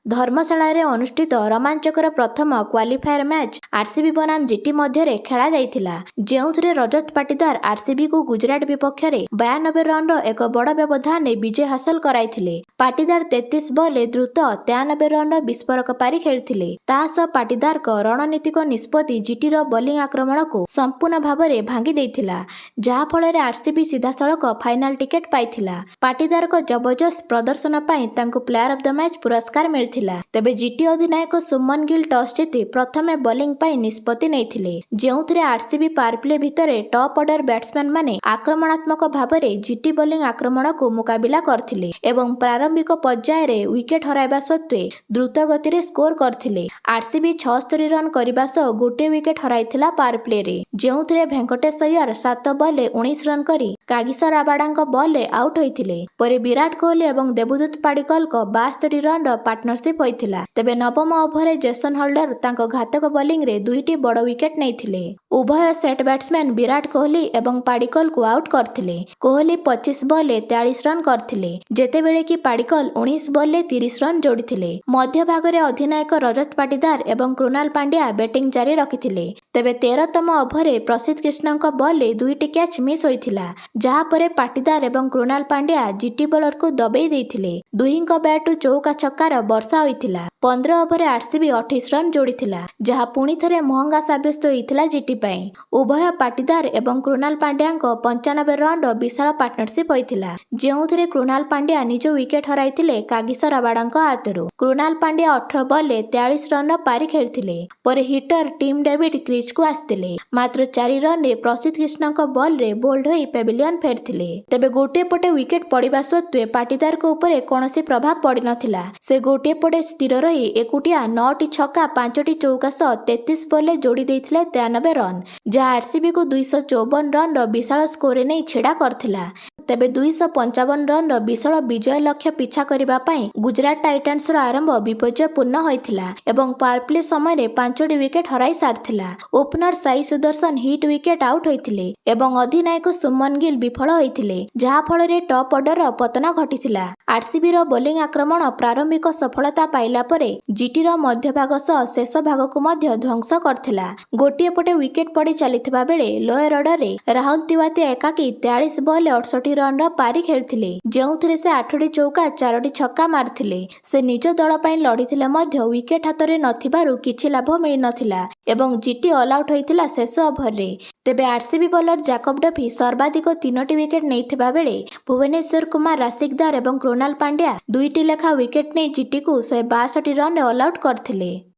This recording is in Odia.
ଧର୍ମଶାଳାରେ ଅନୁଷ୍ଠିତ ରୋମାଞ୍ଚକର ପ୍ରଥମ କ୍ୱାଲିଫାୟାର ମ୍ୟାଚ୍ ଆର୍ସିବି ବନାମ ଜିଟି ମଧ୍ୟରେ ଖେଳାଯାଇଥିଲା, ଯେଉଁଥିରେ ରଜତ ପାଟିଦାର ଆର୍ସିବିକୁ ଗୁଜରାଟ ବିପକ୍ଷରେ 92 ରନ୍ର ଏକ ବଡ଼ ବ୍ୟବଧାନରେ ବିଜୟ ହାସଲ କରାଇଥିଲେ। ପାଟିଦାର 33 ବଲ୍ରେ ଦ୍ରୁତ 93 ରନ୍ର ବିସ୍ଫୋରକ ପାରି ଖେଳିଥିଲେ। ତା ସହ ପାଟିଦାରଙ୍କ ରଣନୀତିକ ନିଷ୍ପତ୍ତି ଜିଟିର ବୋଲିଂ ଆକ୍ରମଣକୁ ସମ୍ପୂର୍ଣ୍ଣ ଭାବରେ ଭାଙ୍ଗି ଦେଇଥିଲା, ଯାହାଫଳରେ ଆର୍ସିବି ସିଧାସଳଖ ଫାଇନାଲ ଟିକେଟ୍ ପାଇଥିଲା। ପାଟିଦାରଙ୍କ ଜବରଦସ୍ତ ପ୍ରଦର୍ଶନ ପାଇଁ ତାଙ୍କୁ ପ୍ଲେୟାର ଅଫ୍ ଦ ମ୍ୟାଚ୍ ପୁରସ୍କାର ମିଳିଥିଲା। ତେବେ ଜିଟି ଅଧିନାୟକ ସୁମନ ଗିଲ୍ ଟସ୍ ଜିତି ପ୍ରଥମେ ବୋଲିଂ ପାଇଁ ନିଷ୍ପତ୍ତି ନେଇଥିଲେ, ଯେଉଁଥିରେ ଆର୍ସିବି ପାୱାରପ୍ଲେ ଭିତରେ ଟପ୍ ଅର୍ଡର ବ୍ୟାଟ୍ସମ୍ୟାନ ମାନେ ଆକ୍ରମଣାତ୍ମକ ଭାବରେ ଜିଟି ବୋଲିଂ ଆକ୍ରମଣକୁ ମୁକାବିଲା କରିଥିଲେ ଏବଂ ପ୍ରାରମ୍ଭିକ ପର୍ଯ୍ୟାୟରେ ୱିକେଟ୍ ହରାଇବା ସତ୍ତ୍ୱେ ଦ୍ରୁତ ଗତିରେ ସ୍କୋର କରିଥିଲେ। ଆର୍ସିବି 76 ରନ୍ କରିବା ସହ ଗୋଟିଏ ୱିକେଟ୍ ହରାଇଥିଲା ପାୱାରପ୍ଲେରେ, ଯେଉଁଥିରେ ଭେଙ୍କଟେଶ ଅୟ୍ୟର 7 ବଲ୍ରେ 19 ରନ୍ କରି କାଗିସୋ ରାବାଡାଙ୍କ ବଲ୍ରେ ଆଉଟ୍ ହୋଇଥିଲେ। ପରେ ବିରାଟ କୋହଲି ଏବଂ ଦେବଦୂତ ପାଡିକଲଙ୍କ 72 ରନ୍ର ପାର୍ଟନରସିପ୍ ହୋଇଥିଲା। ତେବେ ନବମ ଓଭରରେ ଜେସନ ହୋଲ୍ଡର ତାଙ୍କ ଘାତକ ବୋଲିଂରେ ଦୁଇଟି ବଡ଼ ୱିକେଟ୍ ନେଇଥିଲେ। ଉଭୟ ସେଟ୍ ବ୍ୟାଟ୍ସମ୍ୟାନ ବିରାଟ କୋହଲି ଏବଂ ପାଡିକଲଙ୍କୁ ଆଉଟ୍ କରିଥିଲେ। କୋହଲି 25 ବଲ୍ରେ 43 ରନ୍ କରିଥିଲେ, ଯେତେବେଳେ କି ପାଡିକଲ 19 ବଲ୍ରେ 30 ରନ୍ ଯୋଡ଼ିଥିଲେ। ମଧ୍ୟଭାଗରେ ଅଧିନାୟକ ରଜତ ପାଟିଦାର ଏବଂ କୃଣାଲ ପାଣ୍ଡ୍ୟା ବ୍ୟାଟିଂ ଜାରି ରଖିଥିଲେ। ତେବେ 13ତମ ଓଭରରେ ପ୍ରସିଦ୍ଧ କ୍ରିଷ୍ଣାଙ୍କ ବଲ୍ରେ ଦୁଇଟି କ୍ୟାଚ୍ ମିସ୍ ହୋଇଥିଲା, ଯାହାପରେ ପାଟିଦାର ଏବଂ କୃଣାଲ ପାଣ୍ଡ୍ୟା ଜିଟି ବୋଲରକୁ ଦବେଇ ଦେଇଥିଲେ। ଦୁହିଁଙ୍କ ବ୍ୟାଟରୁ ଚୌକା ଛକ୍କାର ବର୍ଷା ହୋଇଥିଲା। 15 ଓଭରରେ ଆର୍ସିବି 28 ରନ୍ ଯୋଡ଼ିଥିଲା, ଯାହା ପୁଣି ଥରେ ମହଙ୍ଗା ସାବ୍ୟସ୍ତ ହୋଇଥିଲା ଜିଟି ପାଇଁ। ଉଭୟ ପାଟିଦାର ଏବଂ କୃଣାଲ ପାଣ୍ଡ୍ୟାଙ୍କ 95 ରନ୍ର ବିଶାଳ ପାର୍ଟନରସିପ୍ ହୋଇଥିଲା, ଯେଉଁଥିରେ କୃଣାଲ ପାଣ୍ଡ୍ୟା ନିଜ ୱିକେଟ୍ ହରାଇଥିଲେ କାଗିସୋ ରାବାଡାଙ୍କ ହାତରୁ। କୃଣାଲ ପାଣ୍ଡ୍ୟା 18 ବଲ୍ରେ 43 ରନ୍ର ପାରି ଖେଳିଥିଲେ। ପରେ ହିଟର ଟିମ୍ ଡେଭିଡ୍ କ୍ରିଜ୍କୁ ଆସିଥିଲେ। ମାତ୍ର 4 ରନ୍ରେ ପ୍ରସିଦ୍ଧ କ୍ରିଷ୍ଣାଙ୍କ ବଲ୍ରେ ବୋଲ୍ଡ ହୋଇ ପେଭିଲିୟନ ଫେରିଥିଲେ। ତେବେ ଗୋଟିଏ ପଟେ ୱିକେଟ୍ ପଡ଼ିବା ସତ୍ତ୍ୱେ ପାଟିଦାରଙ୍କ ଉପରେ କୌଣସି ପ୍ରଭାବ ପଡ଼ିନଥିଲା। ସେ ଗୋଟିଏ ପଟେ ସ୍ଥିର ରହି ଏକୁଟିଆ 9ଟି ଛକା 5ଟି ଚୌକା ସହ 33 ବଲ୍ରେ ଯୋଡ଼ି ଦେଇଥିଲେ 93 ରନ୍, ଯାହା ଆର୍ସିବିକୁ 254 ରନ୍ର ବିଶାଳ ସ୍କୋରରେ ନେଇ ଛିଡ଼ା କରିଥିଲା। ତେବେ 255 ରନ୍ର ବିଶାଳ ବିଜୟ ଲକ୍ଷ୍ୟ ପିଛା କରିବା ପାଇଁ ଗୁଜରାଟ ଟାଇଟାନ୍ସର ଆରମ୍ଭ ବିପର୍ଯ୍ୟୟପୂର୍ଣ୍ଣ ହୋଇଥିଲା ଏବଂ ପାୱାରପ୍ଲେ ସମୟରେ 5ଟି ୱିକେଟ୍ ହରାଇ ସାରିଥିଲା। Opener Sai Sudharsan hit wicket out ହୋଇଥିଲେ ଏବଂ ଅଧିନାୟକ ସୁମନ ଗିଲ୍ ବିଫଳ ହୋଇଥିଲେ, ଯାହାଫଳରେ ଟପ୍ ଅର୍ଡରର ପତନ ଘଟିଥିଲା। ଆର୍ସିବିର ବୋଲିଂ ଆକ୍ରମଣ ପ୍ରାରମ୍ଭିକ ସଫଳତା ପାଇଲା ପରେ ଜିଟିର ମଧ୍ୟଭାଗ ସହ ଶେଷ ଭାଗକୁ ମଧ୍ୟ ଧ୍ୱଂସ କରିଥିଲା। ଗୋଟିଏ ପଟେ ୱିକେଟ୍ ପଡ଼ି ଚାଲିଥିବା ବେଳେ ଲୋୟର ଅର୍ଡରରେ ରାହୁଲ ତିୱାତିଆ ଏକାକୀ 43 ବଲ୍ରେ 68 ରନ୍ର ପାରି ଖେଳିଥିଲେ, ଯେଉଁଥିରେ ସେ 8ଟି ଚୌକା 4ଟି ଛକା ମାରିଥିଲେ। ସେ ନିଜ ଦଳ ପାଇଁ ଲଢ଼ିଥିଲେ ମଧ୍ୟ ୱିକେଟ୍ ହାତରେ ନଥିବାରୁ କିଛି ଲାଭ ମିଳିନଥିଲା ଏବଂ ଜିଟି ଅଲ୍ ଆଉଟ୍ ହୋଇଥିଲା ଶେଷ ଓଭରରେ। ତେବେ ଆର୍ସିବି ବୋଲର ଜାକବ ଡଫି ସର୍ବାଧିକ 3ଟି ୱିକେଟ୍ ନେଇଥିବା ବେଳେ ଭୁବନେଶ୍ୱର କୁମାର ରାଶିକଦାର ଏବଂ କୃଣାଲ ପାଣ୍ଡ୍ୟା 2ଟି ଲେଖା ୱିକେଟ୍ ନେଇ ଜିଟିକୁ 162 ରନ୍ରେ ଅଲ୍ ଆଉଟ୍ କରିଥିଲେ।